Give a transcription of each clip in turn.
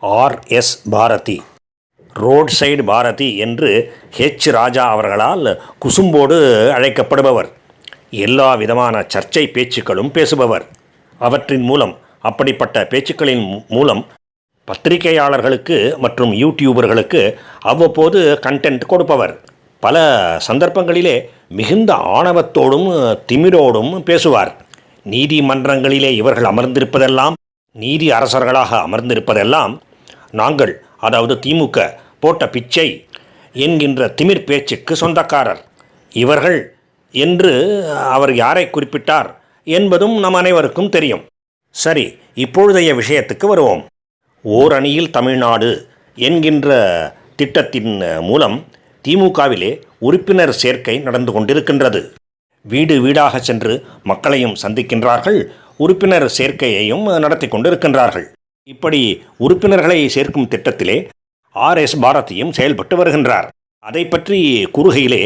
RS. Bharathi, road side Bharathi என்று ராஜா அவர்களால் குசும்போடு அழைக்கப்படுபவர். எல்லா விதமான சர்ச்சை பேச்சுக்களும் பேசுபவர். அவற்றின் மூலம், அப்படிப்பட்ட பேச்சுக்களின் மூலம் பத்திரிகையாளர்களுக்கு மற்றும் யூடியூபர்களுக்கு அவ்வப்போது கண்டென்ட் கொடுப்பவர். பல சந்தர்ப்பங்களிலே மிகுந்த ஆணவத்தோடும் திமிரோடும் பேசுவார். நீதிமன்றங்களிலே இவர்கள் அமர்ந்திருப்பதெல்லாம், நீதி அரசர்களாக அமர்ந்திருப்பதெல்லாம் நாங்கள், அதாவது திமுக போட்ட பிச்சை என்கின்ற திமிர் பேச்சுக்கு சொந்தக்காரர் இவர்கள் என்று அவர் யாரை குறிப்பிட்டார் என்பதும் நம் அனைவருக்கும் தெரியும். சரி, இப்பொழுதைய விஷயத்துக்கு வருவோம். ஓரணியில் தமிழ்நாடு என்கின்ற திட்டத்தின் மூலம் திமுகவிலே உறுப்பினர் சேர்க்கை நடந்து கொண்டிருக்கின்றது. வீடு வீடாக சென்று மக்களையும் சந்திக்கின்றார்கள், உறுப்பினர் சேர்க்கையையும் நடத்தி கொண்டிருக்கின்றார்கள். இப்படி உறுப்பினர்களை சேர்க்கும் திட்டத்திலே ஆர்.எஸ். பாரதியும் செயல்பட்டு வருகின்றார். அதை பற்றி கூறுகையிலே,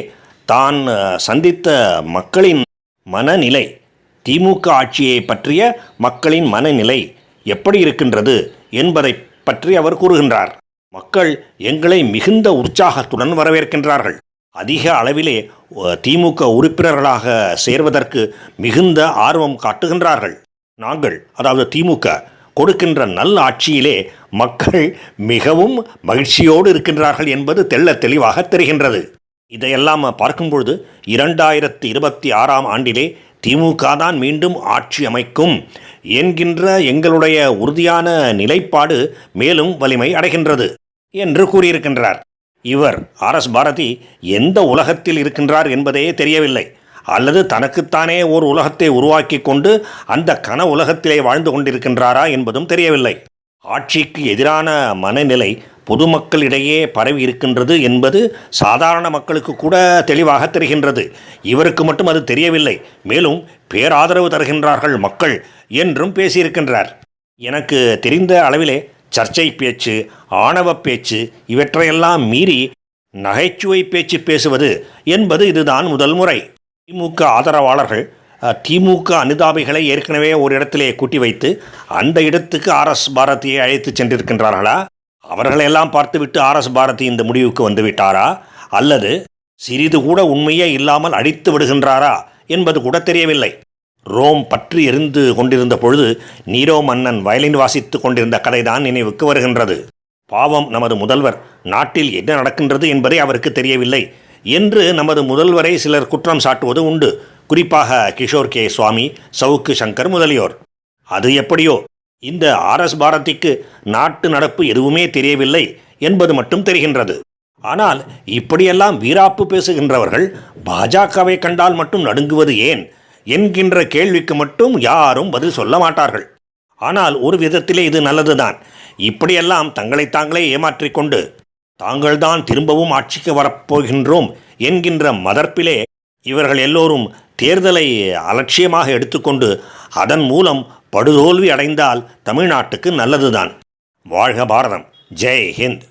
தான் சந்தித்த மக்களின் மனநிலை, திமுக ஆட்சியை பற்றிய மக்களின் மனநிலை எப்படி இருக்கின்றது என்பதை பற்றி அவர் கூறுகின்றார். மக்கள் எங்களை மிகுந்த உற்சாகத்துடன் வரவேற்கின்றார்கள். அதிக அளவிலே திமுக உறுப்பினர்களாக சேர்வதற்கு மிகுந்த ஆர்வம் காட்டுகின்றார்கள். நாங்கள், அதாவது திமுக கொடுக்கின்ற நல் ஆட்சியிலே மக்கள் மிகவும் மகிழ்ச்சியோடு இருக்கின்றார்கள் என்பது தெள்ள தெளிவாக தெரிகின்றது. இதையெல்லாம் பார்க்கும்பொழுது 2026ஆம் ஆண்டிலே திமுக தான் மீண்டும் ஆட்சி அமைக்கும் என்கின்ற எங்களுடைய உறுதியான நிலைப்பாடு மேலும் வலிமை அடைகின்றது என்று கூறியிருக்கின்றார். இவர் ஆர்.எஸ். பாரதி எந்த உலகத்தில் இருக்கின்றார் என்பதே தெரியவில்லை. அல்லது தனக்குத்தானே ஓர் உலகத்தை உருவாக்கி கொண்டு அந்த கன உலகத்திலே வாழ்ந்து கொண்டிருக்கின்றாரா என்பதும் தெரியவில்லை. ஆட்சிக்கு எதிரான மனநிலை பொதுமக்களிடையே பரவி இருக்கின்றது என்பது சாதாரண மக்களுக்கு கூட தெளிவாக தெரிகின்றது. இவருக்கு மட்டும் அது தெரியவில்லை. மேலும் பேராதரவு தருகின்றார்கள் மக்கள் என்றும் பேசியிருக்கின்றார். எனக்கு தெரிந்த அளவிலே சர்ச்சை பேச்சு, ஆணவ பேச்சு இவற்றையெல்லாம் மீறி நகைச்சுவை பேச்சு பேசுவது என்பது இதுதான் முதல் முறை. திமுக ஆதரவாளர்கள் திமுக அனுதாபிகளை ஏற்கனவே ஒரு இடத்திலே கூட்டி வைத்து அந்த இடத்துக்கு ஆர்.எஸ். பாரதியை அழைத்து சென்றிருக்கின்றார்களா? அவர்களெல்லாம் பார்த்துவிட்டு ஆர்.எஸ். பாரதி இந்த முடிவுக்கு வந்துவிட்டாரா? அல்லது சிறிது கூட உண்மையே இல்லாமல் அடித்து விடுகின்றாரா என்பது கூட தெரியவில்லை. ரோம் பற்றி எரிந்து கொண்டிருந்த பொழுது நீரோ மன்னன் வயலின் வாசித்து கொண்டிருந்த கதைதான் நினைவுக்கு வருகின்றது. பாவம், நமது முதல்வர் நாட்டில் என்ன நடக்கின்றது என்பதை அவருக்கு தெரியவில்லை என்று நமது முதல்வரை சிலர் குற்றம் சாட்டுவது உண்டு. குறிப்பாக கிஷோர் கே. சுவாமி, சவுக்கு சங்கர் முதலியோர். அது எப்படியோ, இந்த ஆர்.எஸ். பாரதிக்கு நாட்டு நடப்பு எதுவுமே தெரியவில்லை என்பது மட்டும் தெரிகின்றது. ஆனால் இப்படியெல்லாம் வீராப்பு பேசுகின்றவர்கள் பாஜகவை கண்டால் மட்டும் நடுங்குவது ஏன் என்கின்ற கேள்விக்கு மட்டும் யாரும் பதில் சொல்ல மாட்டார்கள். ஆனால் ஒரு விதத்திலே இது நல்லதுதான். இப்படியெல்லாம் தங்களை தாங்களே ஏமாற்றிக்கொண்டு தாங்கள்தான் திரும்பவும் ஆட்சிக்கு வரப்போகின்றோம் என்கின்ற மதர்ப்பிலே இவர்கள் எல்லோரும் தேர்தலை அலட்சியமாக எடுத்துக்கொண்டு அதன் மூலம் படுதோல்வி அடைந்தால் தமிழ்நாட்டுக்கு நல்லதுதான். வாழ்க பாரதம். ஜெய் ஹிந்த்.